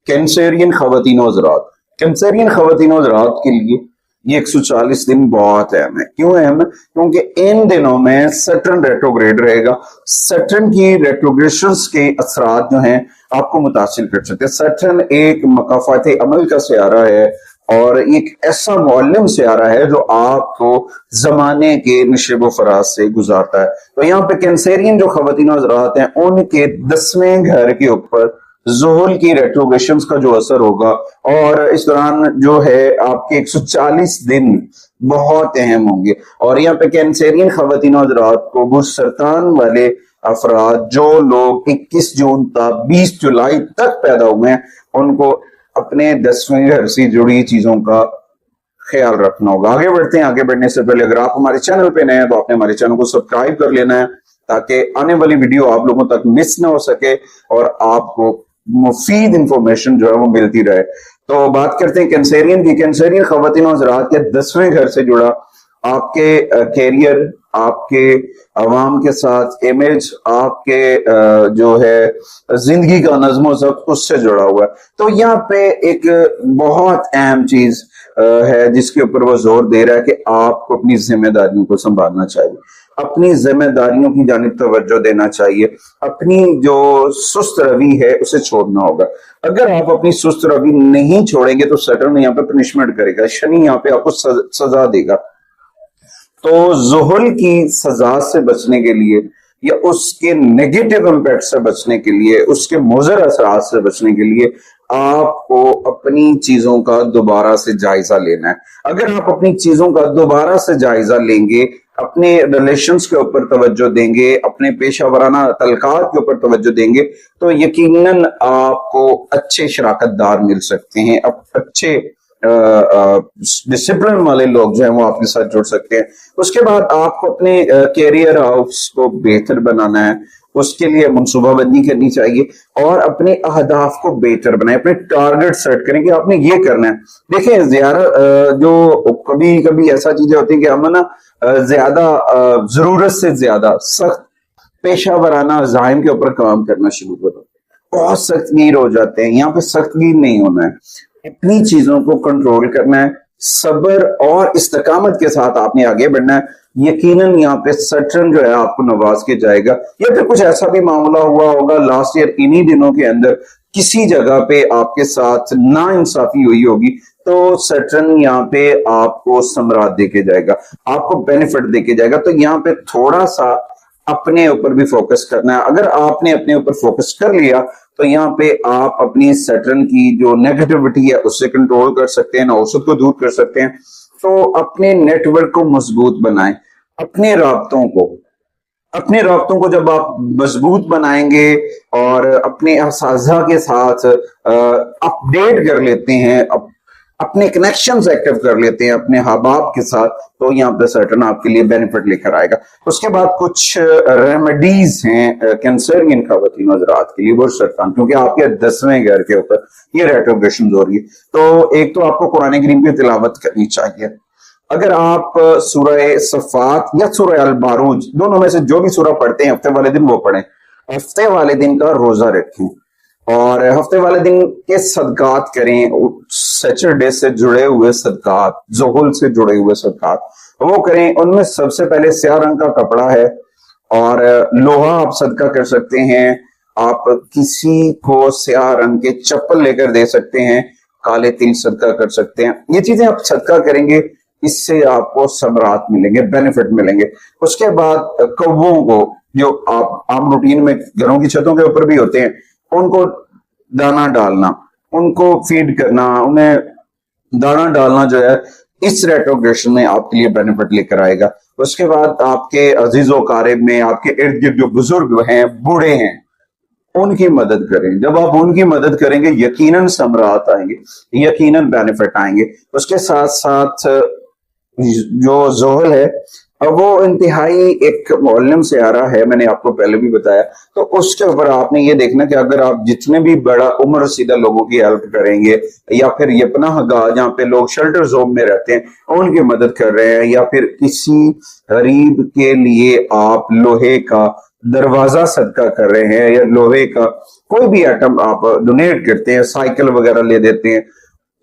Cancerian खवातीन और हज़रात, Cancerian खवातीन और हज़रात के लिए ये 140 दिन बहुत अहम है। क्यों अहम है? क्योंकि इन दिनों में सैटर्न रेट्रोग्रेड रहेगा। सैटर्न की रेट्रोग्रेशंस के असरात जो हैं आपको मुतासिर कर सकते हैं। सैटर्न एक मकाफात अमल का सियारा है और एक ऐसा मुअल्लिम सियारा है जो आपको जमाने के नशेब फराज से गुजारता है। तो यहाँ पे कैंसेरियन जो खवातीन और हज़रात हैं उनके 10वें घर के ऊपर ज़ुहुल की रेट्रोग्रेशंस का जो असर होगा और इस दौरान जो है आपके 140 दिन बहुत अहम होंगे। और यहाँ पे कैंसेरियन खवातीन और हज़रात को वो सरतान वाले अफराद जो लोग 21 जून तक 20 जुलाई तक पैदा हुए हैं उनको अपने 10वें घर से जुड़ी चीजों का ख्याल रखना होगा। आगे बढ़ते हैं। आगे बढ़ने से पहले अगर आप हमारे चैनल पे नए हैं तो आपने हमारे चैनल को सब्सक्राइब कर लेना है ताकि आने वाली वीडियो आप लोगों तक मिस ना हो सके और आपको मुफीद इंफॉर्मेशन जो है वो मिलती रहे। तो बात करते हैं कैंसेरियन की। कैंसेरियन खवातीन और हज़रात के 10वें घर से जुड़ा आपके कैरियर, आपके अवाम के साथ इमेज, आपके जो है जिंदगी का नज़्म ज़ब्त उससे जुड़ा हुआ है। तो यहाँ पे एक बहुत अहम चीज है जिसके ऊपर वो जोर दे रहा है कि आपको अपनी जिम्मेदारियों को संभालना चाहिए, अपनी जिम्मेदारियों की जानिब तवज्जो देना चाहिए, अपनी जो सुस्त रवि है उसे छोड़ना होगा। अगर आप अपनी सुस्त रवि नहीं छोड़ेंगे तो सैटर्न यहाँ पे पनिशमेंट करेगा, शनि यहाँ पे आपको सजा देगा। तो ज़ुहुल की सजा से बचने के लिए या उसके नेगेटिव इम्पैक्ट से बचने के लिए, उसके मुज़र असरात से बचने के लिए आपको अपनी चीजों का दोबारा से जायजा लेना है। अगर आप अपनी चीजों का दोबारा से जायजा लेंगे, अपने रिलेशंस के ऊपर तवज्जो देंगे, अपने पेशा वराना तलकात के ऊपर तवज्जो देंगे तो यकीनन आपको अच्छे शराकतदार मिल सकते हैं, अच्छे डिसिप्लिन वाले लोग जो हैं वो आपके साथ जुड़ सकते हैं। उसके बाद आपको अपने कैरियर हाउस को बेहतर बनाना है, उसके लिए मनसूबाबंदी करनी चाहिए और अपने अहदाफ को बेहतर बनाए, अपने टारगेट सेट करें कि आपने ये करना है। देखिए जो कभी कभी ऐसा चीजें होती है कि हम ना ज्यादा जरूरत से ज्यादा सख्त पेशा वराना अज़ाइम के ऊपर काम करना शुरू करो, बहुत सख्तगीर हो जाते हैं। यहाँ पे सख्तगीर नहीं होना है, अपनी चीजों को कंट्रोल करना है, सब्र और इस्तकामत के साथ आपने आगे बढ़ना है। यकीनन यहाँ पे सैटर्न जो है आपको नवाज के जाएगा। या फिर कुछ ऐसा भी मामला हुआ होगा लास्ट ईयर इन्हीं दिनों के अंदर किसी जगह पे आपके साथ ना इंसाफी हुई होगी तो सैटर्न यहाँ पे आपको समरात देके जाएगा, आपको बेनिफिट देके जाएगा। तो यहाँ पे थोड़ा सा अपने ऊपर भी फोकस करना है। अगर आपने अपने ऊपर फोकस कर लिया तो यहाँ पे आप अपनी सैटर्न की जो नेगेटिविटी है उससे कंट्रोल कर सकते हैं, नौसत को दूर कर सकते हैं। तो अपने नेटवर्क को मजबूत बनाएं, अपने राब्तों को जब आप मजबूत बनाएंगे और अपने असाज़ा के साथ अपडेट कर लेते हैं, अपने कनेक्शंस एक्टिव कर लेते हैं अपने हबाब के साथ, तो यहाँ पे सैटर्न आपके लिए बेनिफिट लेकर आएगा। उसके बाद कुछ रेमेडीज हैं कैंसेरियन खवातीन और हज़रात के लिए, वो सैटर्न क्योंकि आपके 10वें घर के ऊपर ये रेट्रोग्रेशन हो रही है। तो एक तो आपको कुरान करीम की तिलावत करनी चाहिए। अगर आप सूरह सफ़ात या सूरह अल बारूज दोनों में से जो भी सूरह पढ़ते हैं हफ्ते वाले दिन वो पढ़ें, हफ्ते वाले दिन का रोजा रखें और हफ्ते वाले दिन के सदकात करें, सैटरडे से जुड़े हुए सदकात, ज़ुहुल से जुड़े हुए सदकात वो करें। उनमें सबसे पहले स्याह रंग का कपड़ा है और लोहा आप सदका कर सकते हैं, आप किसी को स्याह रंग के चप्पल लेकर दे सकते हैं, काले तिल सदका कर सकते हैं। ये चीजें आप सदका करेंगे, इससे आपको समरात मिलेंगे, बेनिफिट मिलेंगे। उसके बाद कौवों को जो आप आम रूटीन में घरों की छतों के ऊपर भी होते हैं उनको दाना डालना, उनको फीड करना, उन्हें दाना डालना जो है इस रेट्रोग्रेशन में आपके लिए बेनिफिट लेकर आएगा। उसके बाद आपके अजीजों कारिब में आपके इर्द गिर्द जो बुजुर्ग हैं, बूढ़े हैं, उनकी मदद करें। जब आप उनकी मदद करेंगे यकीनन समरात आएंगे, यकीनन बेनिफिट आएंगे। उसके साथ साथ जो ज़ुहुल है वो इंतहाई एक मुअल्लिम से आ रहा है, मैंने आपको पहले भी बताया। तो उसके ऊपर आपने ये देखना कि अगर आप जितने भी बड़ा उम्र रसीदा लोगों की हेल्प करेंगे या फिर ये पनाहगाह जहाँ पे लोग शेल्टर जोन में रहते हैं उनकी मदद कर रहे हैं, या फिर किसी गरीब के लिए आप लोहे का दरवाजा सदका कर रहे हैं या लोहे का کوئی بھی آئٹم آپ ڈونیٹ کرتے ہیں, سائیکل وغیرہ لے دیتے ہیں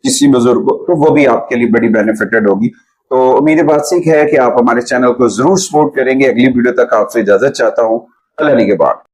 کسی بزرگ کو, تو وہ بھی آپ کے لیے بڑی بینیفیٹڈ ہوگی. تو میری بات سیکھ ہے کہ آپ ہمارے چینل کو ضرور سپورٹ کریں گے. اگلی ویڈیو تک آپ سے اجازت چاہتا ہوں. اللہ نے کے بعد.